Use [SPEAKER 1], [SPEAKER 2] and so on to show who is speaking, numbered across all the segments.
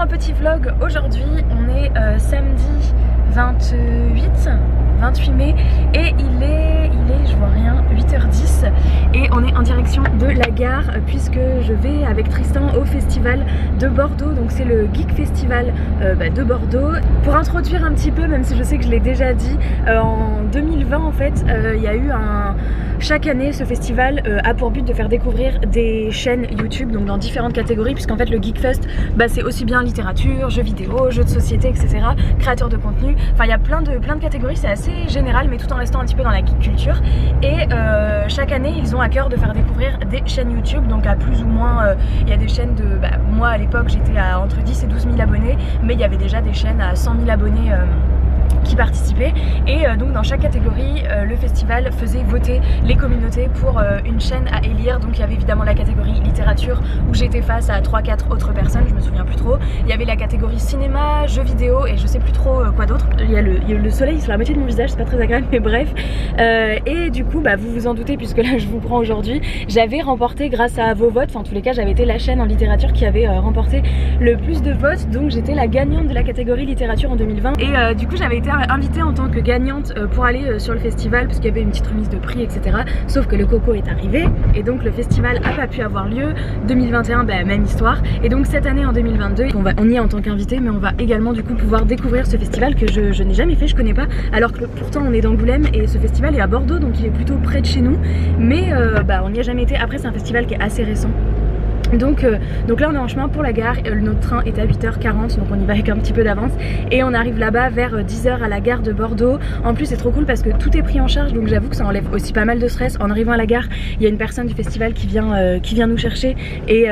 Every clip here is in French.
[SPEAKER 1] un petit vlog aujourd'hui. On est samedi 28 mai et il est, je vois rien, 8h10 et on est en direction de la gare puisque je vais avec Tristan au festival de Bordeaux. Donc c'est le Geek Festival de Bordeaux. Pour introduire un petit peu, même si je sais que je l'ai déjà dit, en 2020 en fait il y a eu chaque année ce festival a pour but de faire découvrir des chaînes YouTube, donc dans différentes catégories, puisqu'en fait le Geekfest c'est aussi bien littérature, jeux vidéo, jeux de société, etc., créateurs de contenu, enfin il y a plein de catégories, c'est assez général mais tout en restant un petit peu dans la geek culture. Et chaque année ils ont à cœur de faire découvrir des chaînes YouTube, donc à plus ou moins il y a des chaînes de, moi à l'époque j'étais à entre 10 et 12 000 abonnés, mais il y avait déjà des chaînes à 100 000 abonnés qui participaient. Et donc dans chaque catégorie le festival faisait voter les communautés pour une chaîne à élire. Donc il y avait évidemment la catégorie littérature où j'étais face à 3-4 autres personnes, je me souviens plus trop. Il y avait la catégorie cinéma, jeux vidéo et je sais plus trop quoi d'autre. Il y a le soleil sur la moitié de mon visage, c'est pas très agréable mais bref. Et du coup vous vous en doutez puisque là je vous prends aujourd'hui, j'avais remporté grâce à vos votes, enfin en tous les cas j'avais été la chaîne en littérature qui avait remporté le plus de votes. Donc j'étais la gagnante de la catégorie littérature en 2020 et du coup j'avais été invitée en tant que gagnante pour aller sur le festival parce qu'il y avait une petite remise de prix, etc. Sauf que le Coco est arrivé et donc le festival a pas pu avoir lieu. 2021 même histoire. Et donc cette année en 2022 on y est en tant qu'invité, mais on va également du coup pouvoir découvrir ce festival que je n'ai jamais fait, je connais pas, alors que pourtant on est d'Angoulême et ce festival est à Bordeaux, donc il est plutôt près de chez nous, mais on n'y a jamais été. Après c'est un festival qui est assez récent. Donc là on est en chemin pour la gare, notre train est à 8h40 donc on y va avec un petit peu d'avance et on arrive là-bas vers 10h à la gare de Bordeaux. En plus c'est trop cool parce que tout est pris en charge, donc j'avoue que ça enlève aussi pas mal de stress. En arrivant à la gare il y a une personne du festival qui vient nous chercher et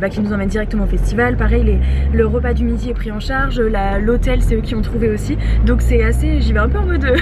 [SPEAKER 1] qui nous emmène directement au festival. Pareil le repas du midi est pris en charge, l'hôtel c'est eux qui ont trouvé aussi, donc c'est assez, j'y vais un peu en mode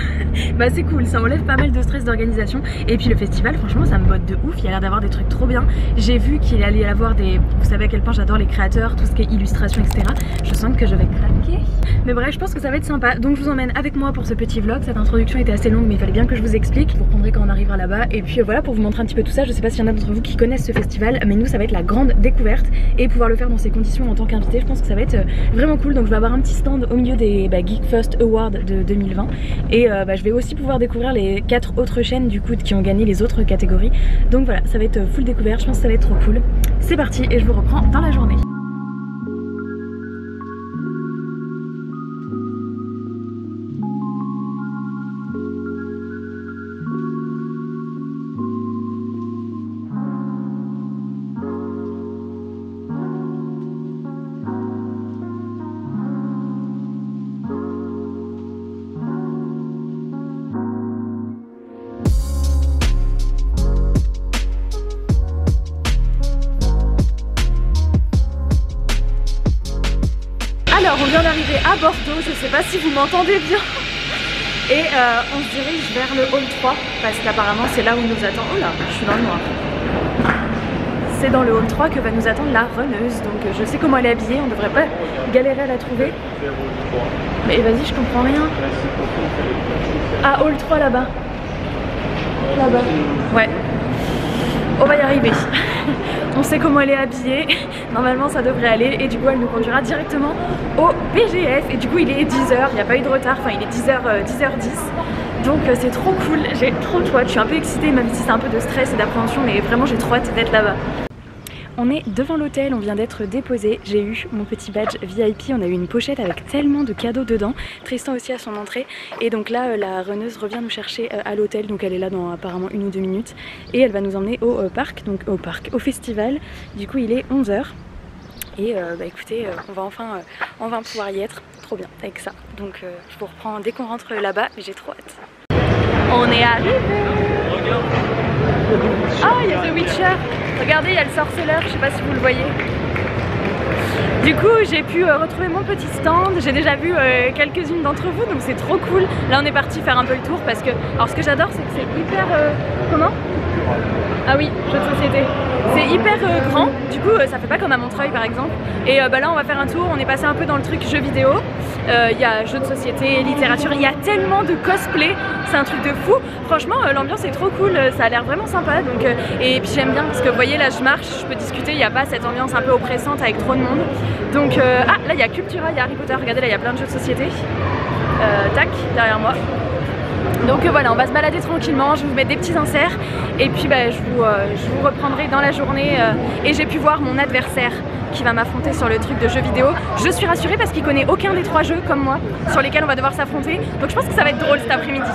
[SPEAKER 1] c'est cool, ça enlève pas mal de stress d'organisation. Et puis le festival franchement ça me botte de ouf, il y a l'air d'avoir des trucs trop bien. J'ai vu qu'il allait y avoir vous savez à quel point j'adore les créateurs, tout ce qui est illustration, etc. Je sens que je vais craquer. Mais bref, je pense que ça va être sympa. Donc je vous emmène avec moi pour ce petit vlog. Cette introduction était assez longue mais il fallait bien que je vous explique. Vous reprendrez quand on arrivera là-bas. Et puis voilà, pour vous montrer un petit peu tout ça. Je sais pas s'il y en a d'entre vous qui connaissent ce festival, mais nous ça va être la grande découverte. Et pouvoir le faire dans ces conditions en tant qu'invité, je pense que ça va être vraiment cool. Donc je vais avoir un petit stand au milieu des Geekfest Awards de 2020. Et je vais aussi pouvoir découvrir les 4 autres chaînes du coup qui ont gagné les autres catégories. Donc voilà, ça va être full découverte. Je pense que ça va être trop cool. C'est parti et je vous reprends dans la journée. Alors on vient d'arriver à Bordeaux, je sais pas si vous m'entendez bien. Et on se dirige vers le hall 3 parce qu'apparemment c'est là où il nous attend. Oh là, je suis dans le noir. C'est dans le hall 3 que va nous attendre la runneuse. Donc je sais comment elle est habillée, on devrait pas galérer à la trouver. Mais vas-y, je comprends rien. Ah, hall 3 là-bas. Là-bas. Ouais. On va y arriver. On sait comment elle est habillée, normalement ça devrait aller et du coup elle nous conduira directement au BGF et du coup il est 10h, il n'y a pas eu de retard, enfin il est 10h10 donc c'est trop cool, j'ai trop hâte, je suis un peu excitée même si c'est un peu de stress et d'appréhension mais vraiment j'ai trop hâte d'être là-bas. On est devant l'hôtel, on vient d'être déposé, j'ai eu mon petit badge VIP, on a eu une pochette avec tellement de cadeaux dedans, Tristan aussi à son entrée et donc là la runneuse revient nous chercher à l'hôtel, donc elle est là dans apparemment 1 ou 2 minutes et elle va nous emmener au parc, donc au festival, du coup il est 11h et écoutez on va enfin pouvoir y être, trop bien avec ça, donc je vous reprends dès qu'on rentre là-bas, j'ai trop hâte. On est arrivé. Ah, il y a The Witcher. Regardez, il y a le sorceleur, je sais pas si vous le voyez. Du coup, j'ai pu retrouver mon petit stand. J'ai déjà vu quelques-unes d'entre vous, donc c'est trop cool. Là, on est parti faire un peu le tour parce que... Alors, ce que j'adore, c'est que c'est hyper... Comment? Ah oui, jeu de société. C'est hyper grand, du coup ça fait pas comme à Montreuil par exemple. Et là on va faire un tour, on est passé un peu dans le truc jeux vidéo. Il y a jeux de société, littérature, il y a tellement de cosplay, c'est un truc de fou. franchement l'ambiance est trop cool, ça a l'air vraiment sympa. Donc, et puis j'aime bien parce que vous voyez là je marche, je peux discuter, il n'y a pas cette ambiance un peu oppressante avec trop de monde. Donc ah là il y a Cultura, il y a Harry Potter, regardez là il y a plein de jeux de société. Tac, derrière moi. Donc voilà, on va se balader tranquillement, je vais vous mettre des petits inserts et puis bah, je vous reprendrai dans la journée et j'ai pu voir mon adversaire qui va m'affronter sur le truc de jeux vidéo. Je suis rassurée parce qu'il connaît aucun des 3 jeux comme moi sur lesquels on va devoir s'affronter, donc je pense que ça va être drôle cet après-midi.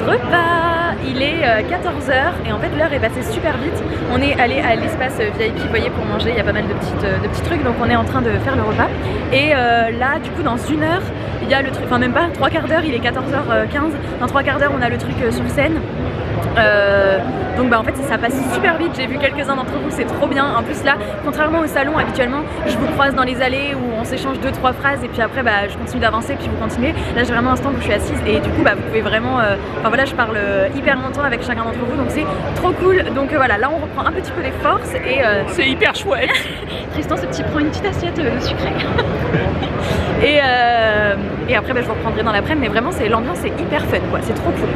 [SPEAKER 1] Repas, il est 14h et en fait l'heure est passée super vite. On est allé à l'espace VIP, vous voyez, pour manger, il y a pas mal de petits trucs, donc on est en train de faire le repas. Et là du coup dans 1 heure il y a le truc, enfin même pas 3 quarts d'heure, il est 14h15, dans 3 quarts d'heure on a le truc sur scène. Donc bah en fait ça passe super vite, j'ai vu quelques-uns d'entre vous, c'est trop bien. En plus là, contrairement au salon, habituellement je vous croise dans les allées où on s'échange 2-3 phrases et puis après bah, je continue d'avancer puis vous continuez. Là j'ai vraiment un stand où je suis assise et du coup bah, vous pouvez vraiment, enfin voilà, je parle hyper longtemps avec chacun d'entre vous, donc c'est trop cool. Donc voilà, là on reprend un petit peu les forces et
[SPEAKER 2] c'est hyper chouette.
[SPEAKER 1] Tristan prend une petite assiette de sucré. et après bah, je vous reprendrai dans l'après-midi, mais vraiment l'ambiance est hyper fun quoi, c'est trop cool.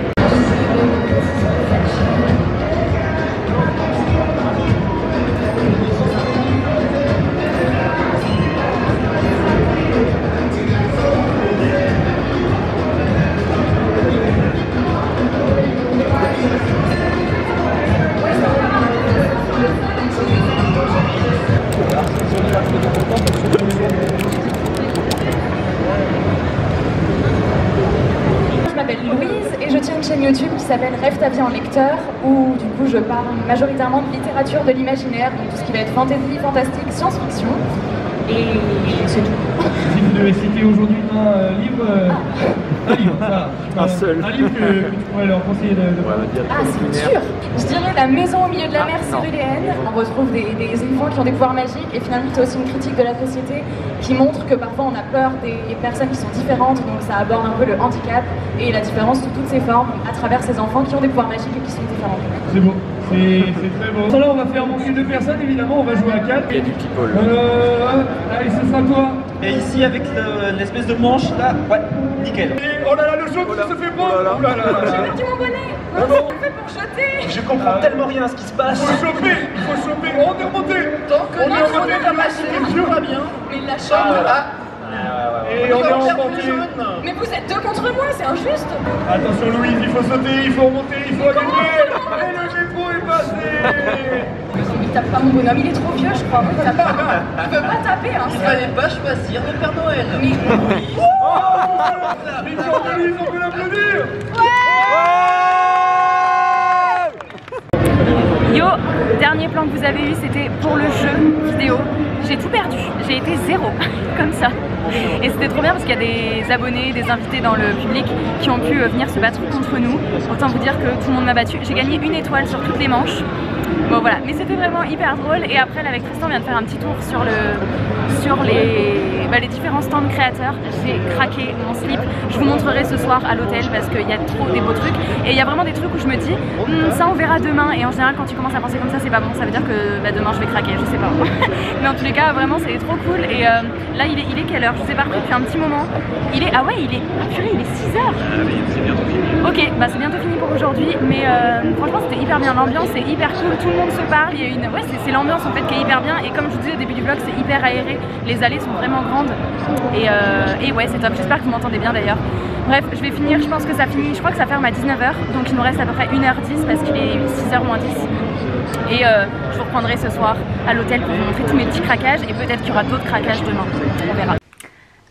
[SPEAKER 1] YouTube qui s'appelle Rêve ta vie en lecteur, où du coup je parle majoritairement de littérature de l'imaginaire, donc tout ce qui va être fantasy, fantastique, science-fiction, et c'est tout.
[SPEAKER 3] Si vous devez citer aujourd'hui un livre, ça,
[SPEAKER 2] un seul.
[SPEAKER 3] Un livre que tu pourrais leur conseiller de
[SPEAKER 1] Ah, c'est sûr. Je dirais La maison au milieu de la mer syrienne. On retrouve des enfants qui ont des pouvoirs magiques et finalement c'est aussi une critique de la société qui montre que parfois on a peur des personnes qui sont différentes, donc ça aborde un peu le handicap et la différence sous toutes ses formes à travers ces enfants qui ont des pouvoirs magiques et qui sont différents.
[SPEAKER 3] C'est beau, c'est très beau. Là on va faire manquer 2 personnes évidemment, on va jouer à 4.
[SPEAKER 2] Il y a du people.
[SPEAKER 3] Allez, ce sera toi.
[SPEAKER 4] Et ici avec l'espèce de manche là, ouais, nickel.
[SPEAKER 3] Et oh là là, le jaune qui se fait prendre. Oh là là.
[SPEAKER 1] J'ai perdu mon bonnet. Comment on fait pour jeter?
[SPEAKER 4] Je comprends tellement rien à ce qui se passe.
[SPEAKER 3] Il faut choper, on est remonté.
[SPEAKER 4] Tant que on est remonté, la machine va bien.
[SPEAKER 1] Mais il la chope.
[SPEAKER 3] Et on est remonté.
[SPEAKER 1] Mais vous êtes 2 contre moi, c'est injuste.
[SPEAKER 3] Attention Louise, il faut sauter, il faut remonter, il faut gagner. Et le métro est passé.
[SPEAKER 1] Il tape pas mon bonhomme, il est trop vieux je crois. Il peut pas taper hein.
[SPEAKER 4] Il fallait pas choisir le Père Noël.
[SPEAKER 1] Mais...
[SPEAKER 3] Victoire de Louise, on peut l'applaudir.
[SPEAKER 1] Yo, dernier plan que vous avez eu, c'était pour le jeu vidéo. J'ai tout perdu, j'ai été 0, comme ça. Et c'était trop bien parce qu'il y a des abonnés, des invités dans le public qui ont pu venir se battre contre nous. Autant vous dire que tout le monde m'a battu. J'ai gagné 1 étoile sur toutes les manches. Bon voilà, mais c'était vraiment hyper drôle. Et après là, avec Tristan, on vient de faire un petit tour sur les différents stands créateurs. J'ai craqué mon slip. Je vous montrerai ce soir à l'hôtel parce qu'il y a trop des beaux trucs. Et il y a vraiment des trucs où je me dis ça on verra demain. Et en général quand tu commences à penser comme ça c'est pas bon. Ça veut dire que demain je vais craquer, je sais pas. Mais en tous les cas vraiment c'est trop cool. Et là il est quelle heure? Je sais pas depuis un petit moment. Ah ouais il est purée, il est 6h.
[SPEAKER 4] C'est bientôt fini.
[SPEAKER 1] Ok, bah c'est bientôt fini pour aujourd'hui. Mais franchement c'était hyper bien. L'ambiance est hyper cool. Tout le monde se parle. Il y a c'est l'ambiance en fait qui est hyper bien. Et comme je vous disais au début du vlog, c'est hyper aéré. Les allées sont vraiment grandes. Et ouais c'est top. J'espère que vous m'entendez bien d'ailleurs. Bref, je vais finir, je pense que ça finit, je crois que ça ferme à 19h, donc il nous reste à peu près 1h10 parce qu'il est 6h moins 10. Et je vous reprendrai ce soir à l'hôtel pour vous montrer tous mes petits craquages et peut-être qu'il y aura d'autres craquages demain, on verra.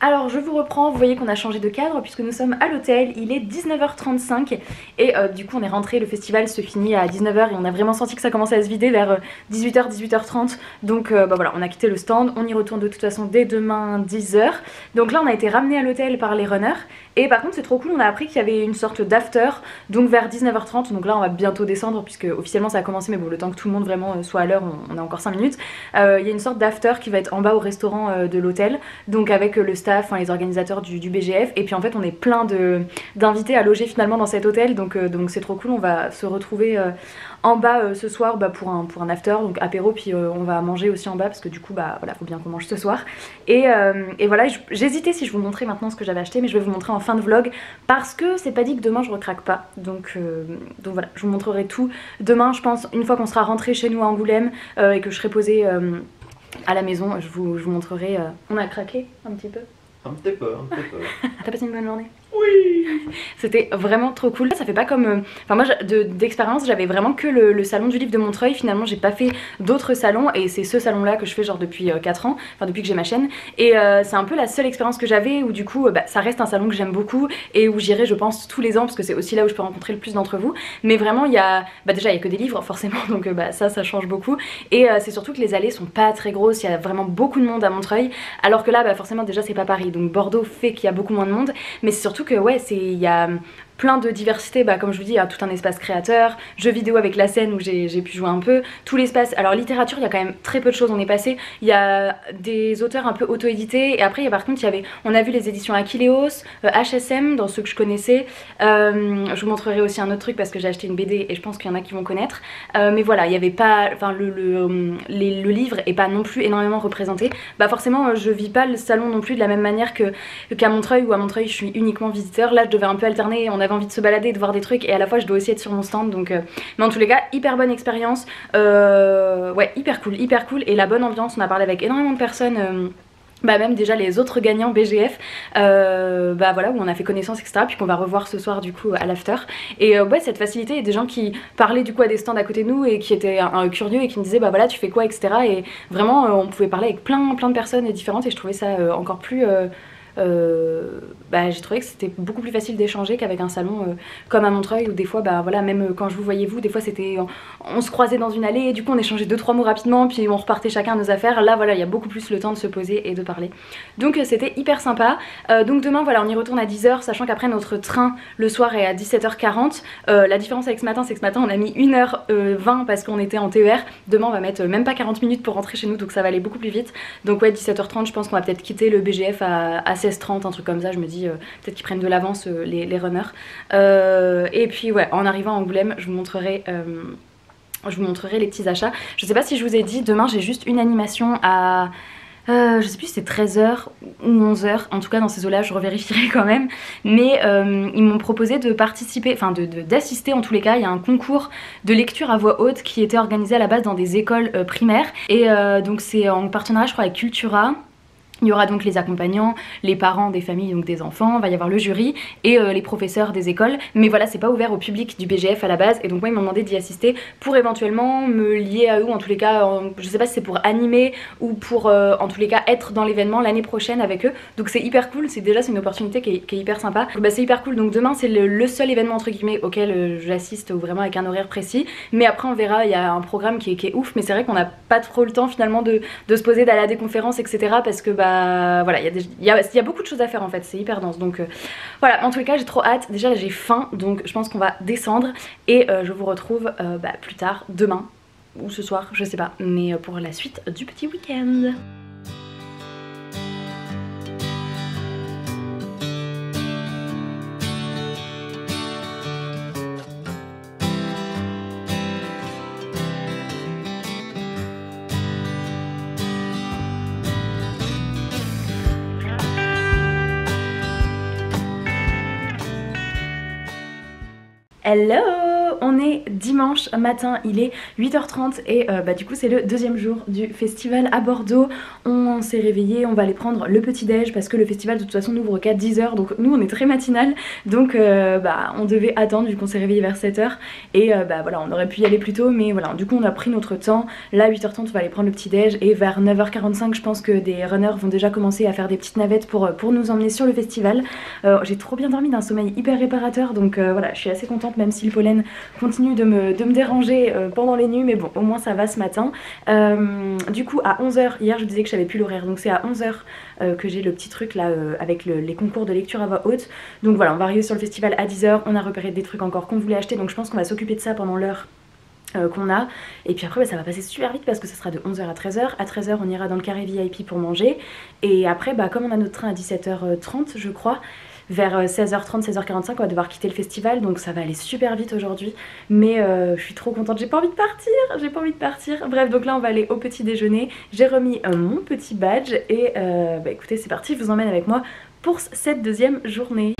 [SPEAKER 1] Alors je vous reprends, vous voyez qu'on a changé de cadre puisque nous sommes à l'hôtel, il est 19h35 et du coup on est rentré, le festival se finit à 19h et on a vraiment senti que ça commençait à se vider vers 18h, 18h30 donc bah voilà, on a quitté le stand, on y retourne de toute façon dès demain 10h. Donc là on a été ramené à l'hôtel par les runners et par contre c'est trop cool, on a appris qu'il y avait une sorte d'after donc vers 19h30, donc là on va bientôt descendre puisque officiellement ça a commencé mais bon le temps que tout le monde vraiment soit à l'heure, on a encore 5 minutes. Il y a une sorte d'after qui va être en bas au restaurant de l'hôtel, donc avec le staff, enfin les organisateurs du BGF et puis en fait on est plein d'invités à loger finalement dans cet hôtel donc c'est trop cool, on va se retrouver en bas ce soir pour un after, donc apéro puis on va manger aussi en bas parce que du coup bah voilà faut bien qu'on mange ce soir et voilà j'hésitais si je vous montrais maintenant ce que j'avais acheté mais je vais vous montrer en fin de vlog parce que c'est pas dit que demain je recraque pas donc voilà je vous montrerai tout demain je pense une fois qu'on sera rentré chez nous à Angoulême et que je serai posée à la maison je vous montrerai. On a craqué un petit peu.
[SPEAKER 4] Un petit peu.
[SPEAKER 1] T'as passé une bonne journée?
[SPEAKER 3] Oui.
[SPEAKER 1] C'était vraiment trop cool. Ça fait pas comme... Enfin moi d'expérience j'avais vraiment que le salon du livre de Montreuil. Finalement j'ai pas fait d'autres salons et c'est ce salon là que je fais genre depuis 4 ans. Enfin depuis que j'ai ma chaîne. Et c'est un peu la seule expérience que j'avais où du coup ça reste un salon que j'aime beaucoup et où j'irai je pense tous les ans parce que c'est aussi là où je peux rencontrer le plus d'entre vous. Mais vraiment il y a... déjà il y a que des livres forcément donc ça change beaucoup. Et c'est surtout que les allées sont pas très grosses. Il y a vraiment beaucoup de monde à Montreuil. Alors que là forcément déjà c'est pas Paris. Donc Bordeaux fait qu'il y a beaucoup moins de monde. Mais c'est surtout que ouais il y a plein de diversité, comme je vous dis il y a tout un espace créateur, jeux vidéo avec la scène où j'ai pu jouer un peu, tout l'espace, alors littérature il y a quand même très peu de choses, on est passé, il y a des auteurs un peu auto-édités et après par contre on a vu les éditions Aquileos, HSM dans ceux que je connaissais, je vous montrerai aussi un autre truc parce que j'ai acheté une BD et je pense qu'il y en a qui vont connaître, mais voilà il y avait pas, enfin le livre est pas non plus énormément représenté, forcément je vis pas le salon non plus de la même manière qu'à Montreuil où à Montreuil je suis uniquement visiteur, là je devais un peu alterner, on avait envie de se balader, de voir des trucs et à la fois je dois aussi être sur mon stand donc mais en tous les cas hyper bonne expérience, ouais hyper cool et la bonne ambiance, on a parlé avec énormément de personnes. Même déjà les autres gagnants BGF voilà où on a fait connaissance etc puis qu'on va revoir ce soir du coup à l'after et ouais cette facilité et des gens qui parlaient du coup à des stands à côté de nous et qui étaient curieux et qui me disaient voilà tu fais quoi etc et vraiment on pouvait parler avec plein de personnes différentes et je trouvais ça encore plus j'ai trouvé que c'était beaucoup plus facile d'échanger qu'avec un salon comme à Montreuil où des fois voilà même quand je vous voyais vous des fois c'était on se croisait dans une allée et du coup on échangeait 2-3 mots rapidement puis on repartait chacun à nos affaires. Là voilà il y a beaucoup plus le temps de se poser et de parler donc c'était hyper sympa. Donc demain voilà on y retourne à 10h sachant qu'après notre train le soir est à 17h40. La différence avec ce matin c'est que ce matin on a mis 1h20 parce qu'on était en TER. Demain on va mettre même pas 40 minutes pour rentrer chez nous donc ça va aller beaucoup plus vite. Donc ouais 17h30 je pense qu'on va peut-être quitter le BGF à 16h30 un truc comme ça, je me dis peut-être qu'ils prennent de l'avance les runners et puis ouais en arrivant à Angoulême je vous montrerai les petits achats. Je sais pas si je vous ai dit demain j'ai juste une animation à je sais plus si c'est 13h ou 11h, en tout cas dans ces eaux-là je revérifierai quand même, mais ils m'ont proposé de participer, enfin d'assister en tous les cas, il y a un concours de lecture à voix haute qui était organisé à la base dans des écoles primaires et donc c'est en partenariat je crois avec Cultura. Il y aura donc les accompagnants, les parents des familles, donc des enfants, il va y avoir le jury et les professeurs des écoles. Mais voilà, c'est pas ouvert au public du BGF à la base. Et donc moi, ils m'ont demandé d'y assister pour éventuellement me lier à eux. En tous les cas, je sais pas si c'est pour animer ou pour en tous les cas être dans l'événement l'année prochaine avec eux. Donc c'est hyper cool, c'est une opportunité qui est hyper sympa. C'est hyper cool. Donc demain, c'est le seul événement entre guillemets auquel j'assiste vraiment avec un horaire précis. Mais après, on verra, il y a un programme qui est ouf. Mais c'est vrai qu'on n'a pas trop le temps finalement de se poser, d'aller à des conférences, etc. Parce que voilà il y a beaucoup de choses à faire en fait, c'est hyper dense donc voilà en tous les cas j'ai trop hâte, déjà là j'ai faim donc je pense qu'on va descendre et je vous retrouve plus tard demain ou ce soir, je sais pas, mais pour la suite du petit week-end. Hello! On est dimanche matin, il est 8h30 et du coup c'est le deuxième jour du festival à Bordeaux. On s'est réveillé, on va aller prendre le petit déj parce que le festival de toute façon n'ouvre qu'à 10h, donc nous on est très matinal, donc on devait attendre vu qu'on s'est réveillé vers 7h et voilà, on aurait pu y aller plus tôt, mais voilà, du coup on a pris notre temps. Là 8h30 on va aller prendre le petit déj et vers 9h45 je pense que des runners vont déjà commencer à faire des petites navettes pour nous emmener sur le festival. J'ai trop bien dormi, d'un sommeil hyper réparateur, donc voilà, je suis assez contente même si le pollen continue de me déranger pendant les nuits, mais bon, au moins ça va ce matin. Du coup à 11h, hier je disais que je savais plus l'horaire, donc c'est à 11h que j'ai le petit truc là avec les concours de lecture à voix haute. Donc voilà, on va arriver sur le festival à 10h, on a repéré des trucs encore qu'on voulait acheter, donc je pense qu'on va s'occuper de ça pendant l'heure qu'on a, et puis après ça va passer super vite parce que ça sera de 11h à 13h. À 13h on ira dans le carré VIP pour manger, et après comme on a notre train à 17h30 je crois, vers 16h30, 16h45 on va devoir quitter le festival, donc ça va aller super vite aujourd'hui, mais je suis trop contente, j'ai pas envie de partir, bref, donc là on va aller au petit déjeuner. J'ai remis mon petit badge et écoutez c'est parti, je vous emmène avec moi pour cette deuxième journée.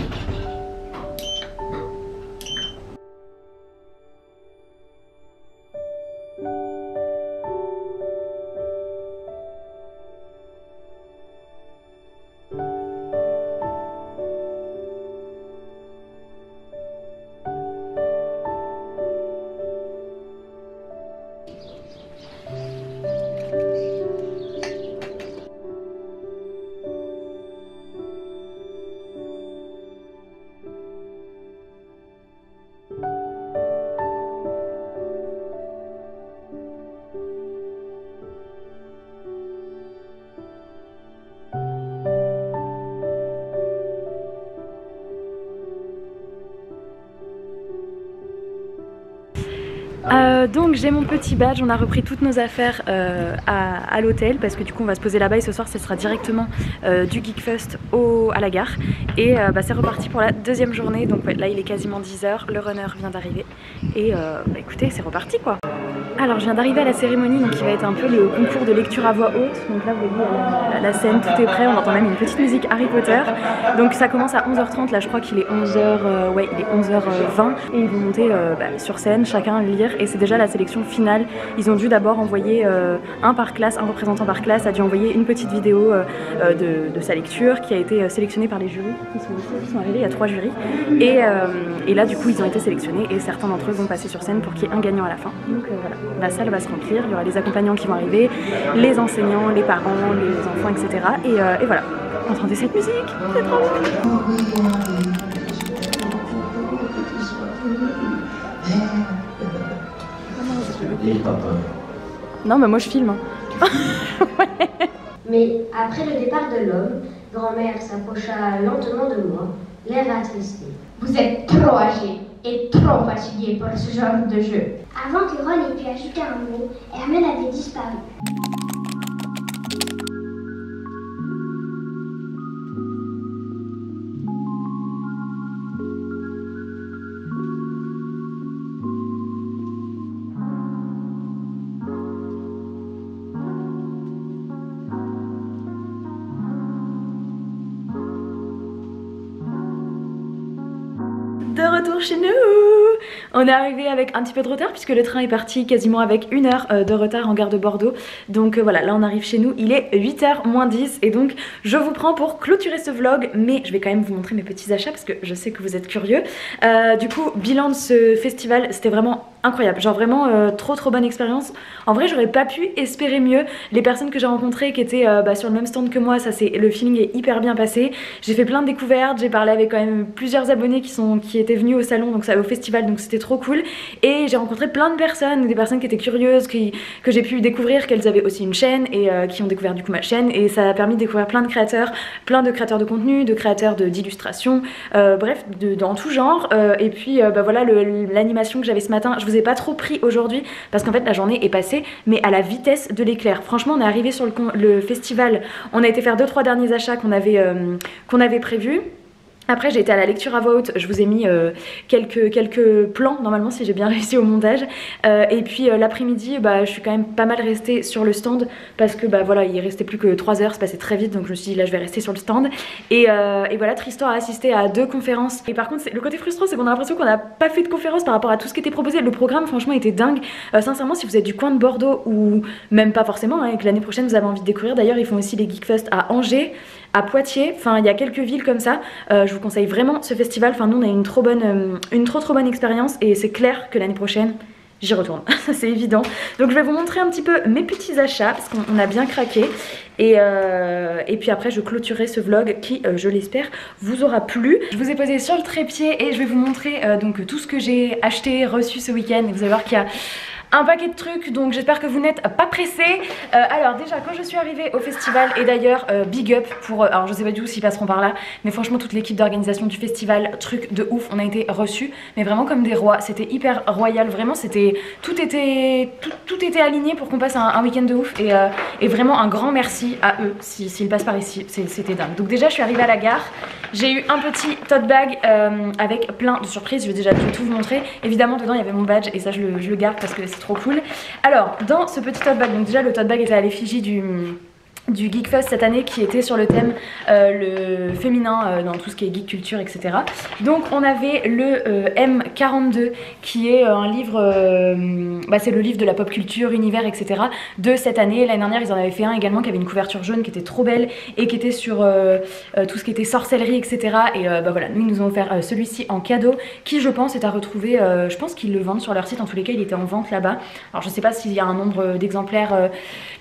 [SPEAKER 1] Donc j'ai mon petit badge, on a repris toutes nos affaires à l'hôtel parce que du coup on va se poser là-bas et ce soir ce sera directement du Geekfest à la gare, et c'est reparti pour la deuxième journée. Donc ouais, là il est quasiment 10h, le runner vient d'arriver et écoutez c'est reparti quoi. Alors je viens d'arriver à la cérémonie, donc qui va être un peu le concours de lecture à voix haute. Donc là vous voyez la scène, tout est prêt, on entend même une petite musique Harry Potter. Donc ça commence à 11h30, là je crois qu'il est 11h, ouais il est 11h20 et ils vont monter sur scène, chacun lire, et c'est déjà la sélection finale. Ils ont dû d'abord envoyer un par classe, un représentant par classe a dû envoyer une petite vidéo de sa lecture qui a été sélectionnée par les jurys qui sont arrivés, il y a 3 jurys, et là du coup ils ont été sélectionnés et certains d'entre eux vont passer sur scène pour qu'il y ait un gagnant à la fin. Donc voilà, la salle va se remplir, il y aura les accompagnants qui vont arriver, les enseignants, les parents, les enfants, etc. Et voilà, entendez cette musique, c'est trop bien. Non mais moi je filme. Ouais.
[SPEAKER 2] Mais après le départ de l'homme, grand-mère s'approcha lentement de moi, l'air attristé.
[SPEAKER 5] Vous êtes trop âgé et trop fatigué pour ce genre de jeu.
[SPEAKER 2] Avant que Ron ait pu ajouter un mot, Hermione avait disparu.
[SPEAKER 1] De retour chez nous. On est arrivé avec un petit peu de retard puisque le train est parti quasiment avec 1 heure de retard en gare de Bordeaux. Donc voilà, là on arrive chez nous, il est 8h moins 10 et donc je vous prends pour clôturer ce vlog, mais je vais quand même vous montrer mes petits achats parce que je sais que vous êtes curieux. Du coup, bilan de ce festival, c'était vraiment incroyable, genre vraiment trop bonne expérience. En vrai j'aurais pas pu espérer mieux. Les personnes que j'ai rencontrées qui étaient sur le même stand que moi, le feeling est hyper bien passé. J'ai fait plein de découvertes, j'ai parlé avec quand même plusieurs abonnés qui étaient venus au salon, donc ça au festival, donc c'était trop cool. Et j'ai rencontré plein de personnes, des personnes qui étaient curieuses, que j'ai pu découvrir qu'elles avaient aussi une chaîne et qui ont découvert du coup ma chaîne, et ça a permis de découvrir plein de créateurs de contenu, de créateurs d'illustration, bref dans tout genre. Et puis voilà l'animation que j'avais ce matin, je vous vous ai pas trop pris aujourd'hui parce qu'en fait la journée est passée mais à la vitesse de l'éclair. Franchement on est arrivé sur le festival, on a été faire 2-3 derniers achats qu'on avait prévus. Après j'ai été à la lecture à voix haute, je vous ai mis quelques plans normalement si j'ai bien réussi au montage. Et puis l'après-midi je suis quand même pas mal restée sur le stand parce que voilà il restait plus que 3 heures, c'est passé très vite donc je me suis dit là je vais rester sur le stand. Et voilà, Tristan a assisté à 2 conférences. Et par contre le côté frustrant c'est qu'on a l'impression qu'on n'a pas fait de conférence par rapport à tout ce qui était proposé. Le programme franchement était dingue. Sincèrement si vous êtes du coin de Bordeaux ou même pas forcément et que l'année prochaine vous avez envie de découvrir, d'ailleurs ils font aussi les Geekfest à Angers, à Poitiers, enfin il y a quelques villes comme ça. Je vous conseille vraiment ce festival, enfin nous on a eu une trop bonne expérience et c'est clair que l'année prochaine j'y retourne, ça c'est évident. Donc je vais vous montrer un petit peu mes petits achats parce qu'on a bien craqué et puis après je clôturerai ce vlog qui je l'espère vous aura plu. Je vous ai posé sur le trépied et je vais vous montrer donc tout ce que j'ai acheté, reçu ce week-end. Vous allez voir qu'il y a un paquet de trucs, donc j'espère que vous n'êtes pas pressés. Alors déjà quand je suis arrivée au festival, et d'ailleurs big up pour, alors je sais pas du tout s'ils passeront par là, mais franchement toute l'équipe d'organisation du festival, truc de ouf, on a été reçus, mais vraiment comme des rois, c'était hyper royal, vraiment c'était, tout était aligné pour qu'on passe un week-end de ouf, et vraiment un grand merci à eux s'ils passent par ici, c'était dingue. Donc déjà je suis arrivée à la gare, j'ai eu un petit tote bag avec plein de surprises, je vais déjà tout vous montrer. Évidemment dedans il y avait mon badge et ça je le garde parce que c'est trop cool. Alors dans ce petit tote bag, donc déjà le tote bag était à l'effigie du Geekfest cette année qui était sur le thème le féminin dans tout ce qui est geek culture etc. Donc on avait le M42 qui est un livre, c'est le livre de la pop culture, univers etc. de cette année. L'année dernière ils en avaient fait un également qui avait une couverture jaune qui était trop belle et qui était sur tout ce qui était sorcellerie etc. Et voilà, nous ils nous ont offert celui-ci en cadeau qui je pense est à retrouver, je pense qu'ils le vendent sur leur site, en tous les cas il était en vente là-bas. Alors je sais pas s'il y a un nombre d'exemplaires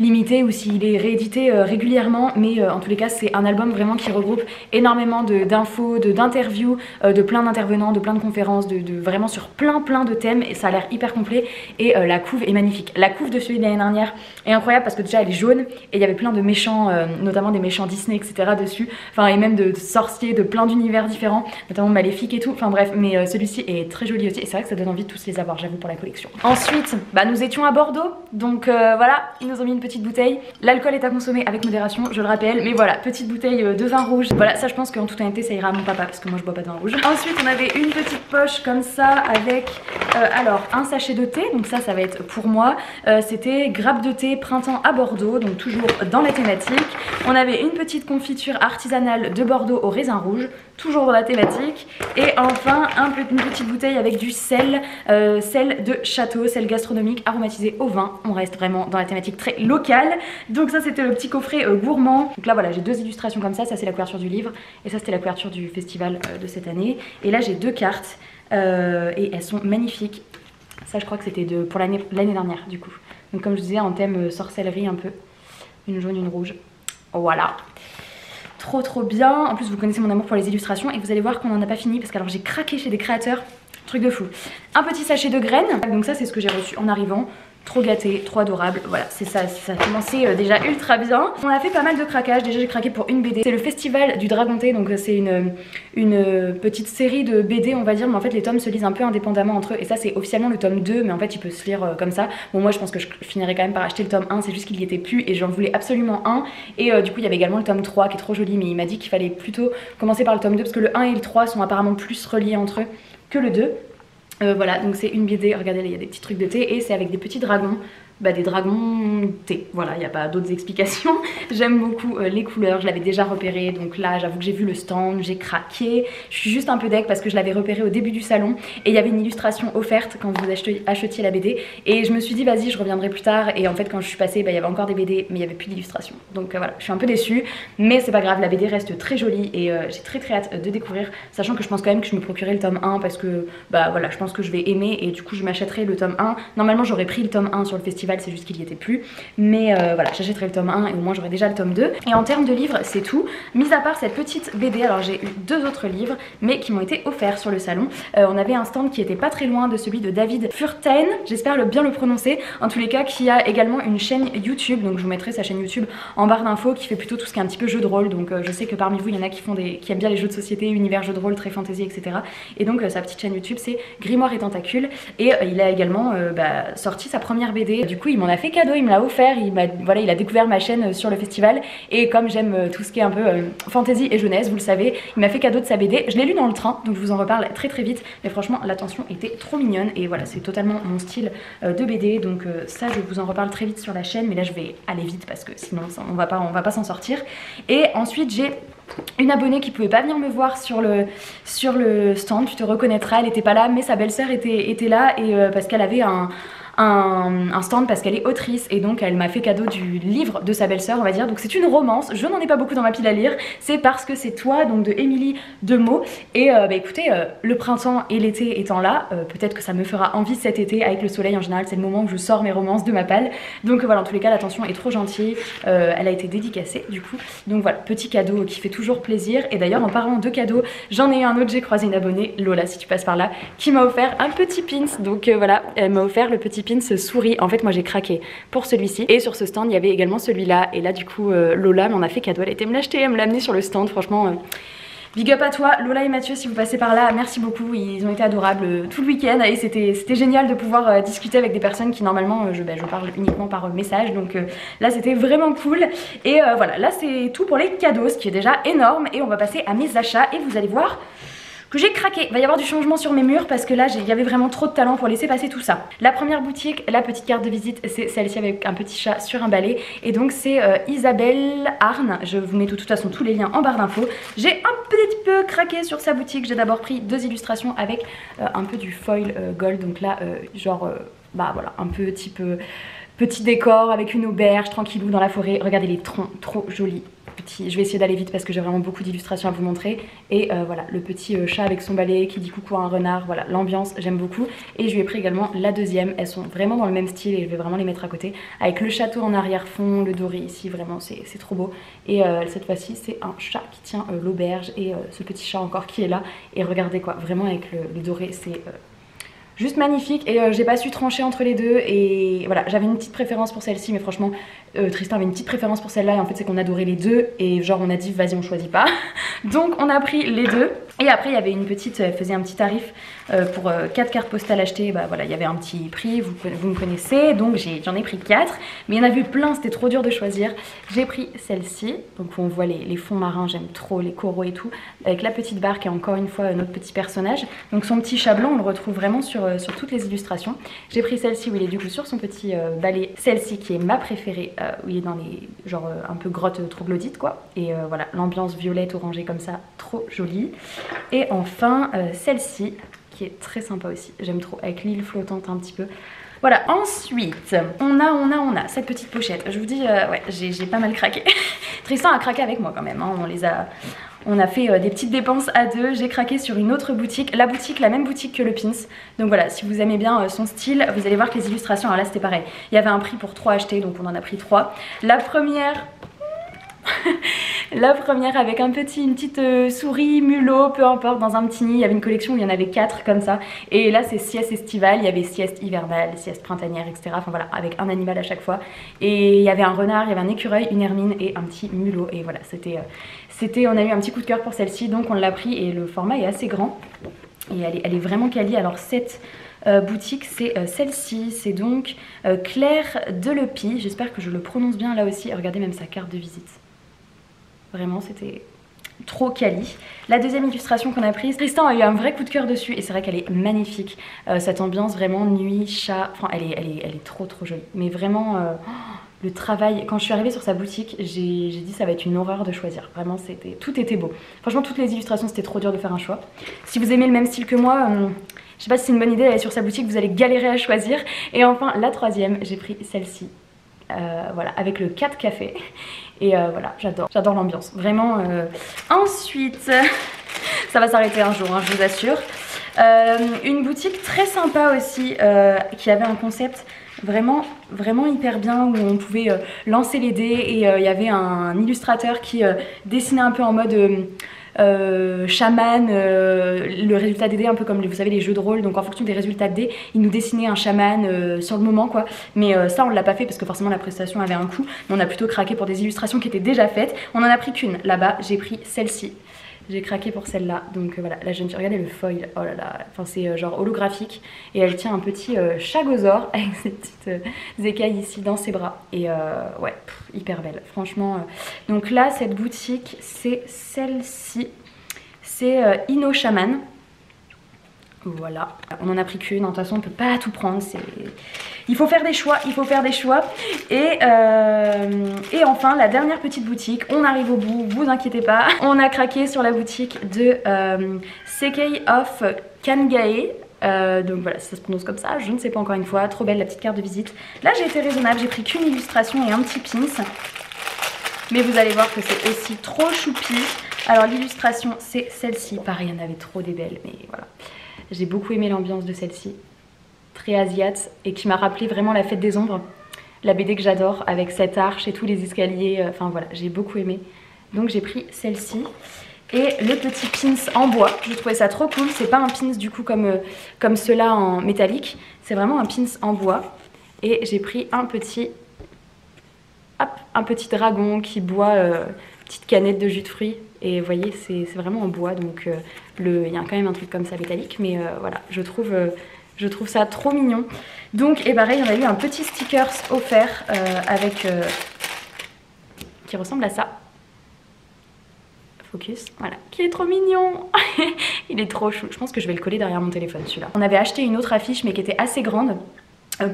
[SPEAKER 1] limité ou s'il est réédité régulièrement, mais en tous les cas c'est un album vraiment qui regroupe énormément d'infos, d'interviews, de plein d'intervenants, de plein de conférences, vraiment sur plein de thèmes et ça a l'air hyper complet et la couve est magnifique. La couve de celui de l'année dernière est incroyable parce que déjà elle est jaune et il y avait plein de méchants, notamment des méchants Disney etc. dessus, enfin et même de sorciers de plein d'univers différents, notamment maléfiques et tout, enfin bref, mais celui-ci est très joli aussi et c'est vrai que ça donne envie de tous les avoir, j'avoue, pour la collection. Ensuite nous étions à Bordeaux, donc voilà, ils nous ont mis une petite bouteille, l'alcool est à consommer avec modération, je le rappelle, mais voilà, petite bouteille de vin rouge. Voilà, ça je pense qu'en toute honnêteté ça ira à mon papa parce que moi je bois pas de vin rouge. Ensuite on avait une petite poche comme ça avec alors un sachet de thé, donc ça va être pour moi. C'était grappe de thé printemps à Bordeaux, donc toujours dans la thématique. On avait une petite confiture artisanale de Bordeaux au raisin rouge, toujours dans la thématique. Et enfin une petite bouteille avec du sel, sel de château, sel gastronomique aromatisé au vin. On reste vraiment dans la thématique très locale. Donc ça c'était le petit coffret gourmand. Donc là voilà, j'ai 2 illustrations comme ça c'est la couverture du livre et ça c'était la couverture du festival de cette année. Et là j'ai 2 cartes et elles sont magnifiques. Ça je crois que c'était pour l'année dernière du coup. Donc comme je disais en thème sorcellerie un peu, une jaune, une rouge. Voilà. Trop bien. En plus vous connaissez mon amour pour les illustrations et vous allez voir qu'on n'en a pas fini parce que alors j'ai craqué chez des créateurs, truc de fou. Un petit sachet de graines, donc ça c'est ce que j'ai reçu en arrivant. Trop gâté, trop adorable, voilà, c'est ça, ça a commencé déjà ultra bien. On a fait pas mal de craquages, déjà j'ai craqué pour une BD. C'est le festival du Dragonté, donc c'est une petite série de BD on va dire, mais en fait les tomes se lisent un peu indépendamment entre eux. Et ça c'est officiellement le tome 2, mais en fait il peut se lire comme ça. Bon moi je pense que je finirai quand même par acheter le tome 1, c'est juste qu'il y était plus et j'en voulais absolument un. Et du coup il y avait également le tome 3 qui est trop joli, mais il m'a dit qu'il fallait plutôt commencer par le tome 2 parce que le 1 et le 3 sont apparemment plus reliés entre eux que le 2. Voilà, donc c'est une BD, regardez là, il y a des petits trucs de thé et c'est avec des petits dragons. Des dragons thé, voilà, il n'y a pas d'autres explications. J'aime beaucoup les couleurs, je l'avais déjà repéré, donc là j'avoue que j'ai vu le stand, j'ai craqué. Je suis juste un peu deg parce que je l'avais repéré au début du salon et il y avait une illustration offerte quand vous achetiez la BD et je me suis dit vas-y je reviendrai plus tard et en fait quand je suis passée il y avait encore des BD mais il n'y avait plus d'illustration. Donc voilà, je suis un peu déçue mais c'est pas grave, la BD reste très jolie et j'ai très hâte de découvrir, sachant que je pense quand même que je me procurerai le tome 1 parce que voilà, je pense que je vais aimer et du coup je m'achèterai le tome 1. Normalement j'aurais pris le tome 1 sur le festival festival, c'est juste qu'il y était plus. Mais voilà, j'achèterai le tome 1 et au moins j'aurai déjà le tome 2. Et en termes de livres, c'est tout. Mis à part cette petite BD, alors j'ai eu 2 autres livres, mais qui m'ont été offerts sur le salon. On avait un stand qui était pas très loin de celui de David Furtain, j'espère bien le prononcer. En tous les cas, qui a également une chaîne YouTube, donc je vous mettrai sa chaîne YouTube en barre d'infos, qui fait plutôt tout ce qui est un petit peu jeu de rôle. Donc je sais que parmi vous, il y en a qui aiment bien les jeux de société, univers jeux de rôle, très fantasy, etc. Et donc sa petite chaîne YouTube, c'est Grimoire et Tentacules. Et il a également sorti sa première BD. Du coup, il m'en a fait cadeau, il me l'a offert. Voilà, il a découvert ma chaîne sur le festival. Et comme j'aime tout ce qui est un peu fantasy et jeunesse, vous le savez, il m'a fait cadeau de sa BD. Je l'ai lu dans le train, donc je vous en reparle très très vite. Mais franchement, l'attention était trop mignonne. Et voilà, c'est totalement mon style de BD. Donc ça, je vous en reparle très vite sur la chaîne. Mais là, je vais aller vite parce que sinon, on va pas s'en sortir. Et ensuite, j'ai une abonnée qui pouvait pas venir me voir sur le stand, tu te reconnaîtras, elle était pas là, mais sa belle-sœur était là, et parce qu'elle avait un stand, parce qu'elle est autrice, et donc elle m'a fait cadeau du livre de sa belle-sœur, on va dire. Donc c'est une romance, je n'en ai pas beaucoup dans ma pile à lire, c'est Parce que c'est toi, donc de Émilie Demeaux. Et écoutez, le printemps et l'été étant là, peut-être que ça me fera envie cet été avec le soleil. En général c'est le moment où je sors mes romances de ma palle, donc voilà, en tous les cas l'attention est trop gentille. Elle a été dédicacée du coup, donc voilà, petit cadeau qui fait toujours plaisir. Et d'ailleurs en parlant de cadeaux, j'en ai eu un autre, j'ai croisé une abonnée, Lola si tu passes par là, qui m'a offert un petit pins. Donc voilà, elle m'a offert le petit pins souris. En fait moi j'ai craqué pour celui-ci, et sur ce stand il y avait également celui-là, et là du coup Lola m'en a fait cadeau, elle a été me l'acheter, elle me l'a amené sur le stand. Franchement big up à toi Lola et Mathieu si vous passez par là, merci beaucoup, ils ont été adorables tout le week-end, et c'était génial de pouvoir discuter avec des personnes qui normalement je parle uniquement par message, donc là c'était vraiment cool. Et voilà, là c'est tout pour les cadeaux, ce qui est déjà énorme, et on va passer à mes achats, et vous allez voir que j'ai craqué. Il va y avoir du changement sur mes murs parce que là il y avait vraiment trop de talent pour laisser passer tout ça. La première boutique, la petite carte de visite, c'est celle-ci avec un petit chat sur un balai, et donc c'est Isabelle Arne. Je vous mets de toute façon tous les liens en barre d'infos. J'ai un petit peu craqué sur sa boutique. J'ai d'abord pris 2 illustrations avec un peu du foil gold, donc là bah voilà, un peu type petit décor avec une auberge tranquillou dans la forêt. Regardez les troncs, trop jolis. Je vais essayer d'aller vite parce que j'ai vraiment beaucoup d'illustrations à vous montrer. Et voilà, le petit chat avec son balai qui dit coucou à un renard. Voilà, l'ambiance, j'aime beaucoup. Et je lui ai pris également la deuxième. Elles sont vraiment dans le même style et je vais vraiment les mettre à côté. Avec le château en arrière-fond, le doré ici, vraiment c'est trop beau. Et cette fois-ci, c'est un chat qui tient l'auberge, et ce petit chat encore qui est là. Et regardez quoi, vraiment avec le doré, c'est juste magnifique. Et j'ai pas su trancher entre les deux, et voilà, j'avais une petite préférence pour celle-ci, mais franchement Tristan avait une petite préférence pour celle-là, et en fait c'est qu'on adorait les deux, et genre on a dit vas-y on choisit pas. Donc on a pris les deux. Et après il y avait une petite, elle faisait un petit tarif pour 4 cartes postales achetées. Bah voilà, il y avait un petit prix, vous me connaissez, donc j'en ai pris 4, mais il y en avait plein, c'était trop dur de choisir. J'ai pris celle-ci, donc on voit les fonds marins, j'aime trop les coraux et tout, avec la petite barque et encore une fois notre petit personnage. Donc son petit chat blanc on le retrouve vraiment sur toutes les illustrations. J'ai pris celle-ci où il est du coup sur son petit balai, celle-ci qui est ma préférée, où il est dans les genre un peu grotte troglodyte quoi. Et voilà, l'ambiance violette orangée comme ça, trop jolie. Et enfin celle-ci qui est très sympa aussi, j'aime trop, avec l'île flottante un petit peu. Voilà, ensuite on a cette petite pochette. Je vous dis ouais, j'ai pas mal craqué. Tristan a craqué avec moi quand même, hein. On a fait des petites dépenses à deux. J'ai craqué sur une autre boutique, la même boutique que le pins. Donc voilà, si vous aimez bien son style, vous allez voir que les illustrations, alors là c'était pareil, il y avait un prix pour 3 achetés, donc on en a pris 3. La première la première avec une petite souris, mulot, peu importe, dans un petit nid. Il y avait une collection où il y en avait 4 comme ça. Et là c'est sieste estivale, il y avait sieste hivernale, sieste printanière, etc. Enfin voilà, avec un animal à chaque fois. Et il y avait un renard, il y avait un écureuil, une hermine et un petit mulot. Et voilà, on a eu un petit coup de cœur pour celle-ci, donc on l'a pris, et le format est assez grand. Et elle est vraiment quali. Alors cette boutique c'est celle-ci, c'est donc Claire Delepy, j'espère que je le prononce bien là aussi. Regardez même sa carte de visite. Vraiment c'était trop quali. La deuxième illustration qu'on a prise, Tristan a eu un vrai coup de cœur dessus, et c'est vrai qu'elle est magnifique. Cette ambiance vraiment nuit, chat, enfin elle est trop jolie. Mais vraiment le travail, quand je suis arrivée sur sa boutique, j'ai dit ça va être une horreur de choisir. Vraiment tout était beau. Franchement toutes les illustrations, c'était trop dur de faire un choix. Si vous aimez le même style que moi, je sais pas si c'est une bonne idée d'aller sur sa boutique, vous allez galérer à choisir. Et enfin la troisième, j'ai pris celle-ci. Voilà, avec le 4 café. Et voilà, j'adore l'ambiance, vraiment. Ensuite, ça va s'arrêter un jour, hein, je vous assure. Une boutique très sympa aussi qui avait un concept vraiment hyper bien où on pouvait lancer les dés et il y avait un illustrateur qui dessinait un peu en mode chaman, le résultat des dés un peu comme vous savez les jeux de rôle, donc en fonction des résultats de dés il nous dessinait un chaman sur le moment quoi, mais ça on l'a pas fait parce que forcément la prestation avait un coût, mais on a plutôt craqué pour des illustrations qui étaient déjà faites. On en a pris qu'une là-bas, j'ai pris celle-ci. J'ai craqué pour celle-là, donc voilà, la jeune fille, regardez le foil, oh là là, enfin c'est genre holographique et elle tient un petit chagosaure avec ses petites écailles ici dans ses bras et ouais, hyper belle, franchement. Donc là, cette boutique, c'est celle-ci, c'est Inno Shaman. Voilà, on en a pris qu'une, de toute façon on peut pas tout prendre, il faut faire des choix, et enfin la dernière petite boutique, on arrive au bout, vous inquiétez pas, on a craqué sur la boutique de Sekei of Kangae, donc voilà, ça se prononce comme ça, je ne sais pas encore une fois, trop belle la petite carte de visite. Là j'ai été raisonnable, j'ai pris qu'une illustration et un petit pins, mais vous allez voir que c'est aussi trop choupi. Alors l'illustration c'est celle-ci, pareil il y en avait trop des belles, mais voilà. J'ai beaucoup aimé l'ambiance de celle-ci, très asiate, et qui m'a rappelé vraiment la fête des ombres, la BD que j'adore, avec cette arche et tous les escaliers, enfin voilà, j'ai beaucoup aimé. Donc j'ai pris celle-ci. Et le petit pins en bois, je trouvais ça trop cool, c'est pas un pins du coup comme ceux-là en métallique, c'est vraiment un pins en bois. Et j'ai pris un petit dragon qui boit petite canette de jus de fruits. Et vous voyez, c'est vraiment en bois, donc il y a quand même un truc comme ça métallique, mais voilà, je trouve ça trop mignon. Donc, et pareil, on a eu un petit stickers offert avec qui ressemble à ça. Focus, voilà, qui est trop mignon. Il est trop chou, je pense que je vais le coller derrière mon téléphone celui-là. On avait acheté une autre affiche mais qui était assez grande,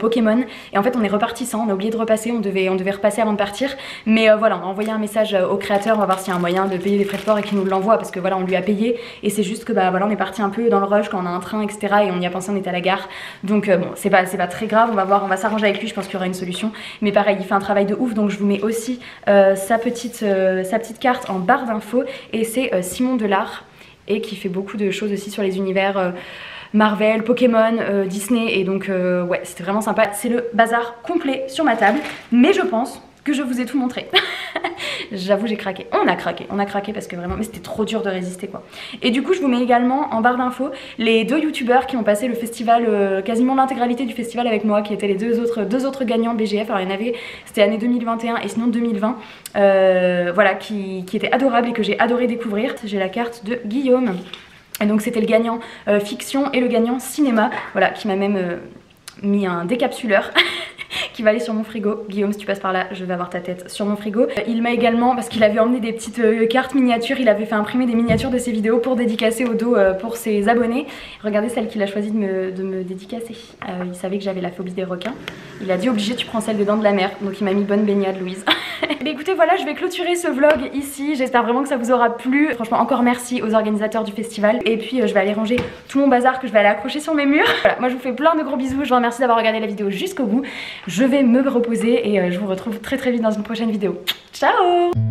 [SPEAKER 1] Pokémon, et en fait on est reparti sans, on a oublié de repasser, on devait repasser avant de partir, mais voilà, on a envoyé un message au créateur, on va voir s'il y a un moyen de payer les frais de port et qu'il nous l'envoie, parce que voilà, on lui a payé, et c'est juste que bah voilà, on est parti un peu dans le rush quand on a un train etc, et on y a pensé, on était à la gare, donc bon, c'est pas très grave, on va voir, on va s'arranger avec lui, je pense qu'il y aura une solution, mais pareil, il fait un travail de ouf, donc je vous mets aussi sa petite carte en barre d'infos, et c'est Simon Delard, et qui fait beaucoup de choses aussi sur les univers Marvel, Pokémon, Disney, et donc ouais, c'était vraiment sympa. C'est le bazar complet sur ma table, mais je pense que je vous ai tout montré. J'avoue, j'ai craqué. On a craqué parce que vraiment, mais c'était trop dur de résister quoi. Et du coup, je vous mets également en barre d'infos les deux youtubeurs qui ont passé le festival, quasiment l'intégralité du festival avec moi, qui étaient les deux autres gagnants BGF. Alors il y en avait, c'était l'année 2021 et sinon 2020, voilà, qui étaient adorables et que j'ai adoré découvrir. J'ai la carte de Guillaume. Et donc c'était le gagnant fiction et le gagnant cinéma, voilà, qui m'a même mis un décapsuleur qui va aller sur mon frigo. Guillaume, si tu passes par là, je vais avoir ta tête sur mon frigo. Il m'a également, parce qu'il avait emmené des petites cartes miniatures, il avait fait imprimer des miniatures de ses vidéos pour dédicacer au dos pour ses abonnés. Regardez celle qu'il a choisi de me dédicacer. Il savait que j'avais la phobie des requins. Il a dit obligé, tu prends celle des dents de la mer. Donc il m'a mis bonne baignade, Louise. Mais écoutez, voilà, je vais clôturer ce vlog ici. J'espère vraiment que ça vous aura plu. Franchement, encore merci aux organisateurs du festival. Et puis je vais aller ranger tout mon bazar que je vais aller accrocher sur mes murs. Voilà, moi je vous fais plein de gros bisous. Je vous remercie d'avoir regardé la vidéo jusqu'au bout. Je vais me reposer et je vous retrouve très vite dans une prochaine vidéo. Ciao!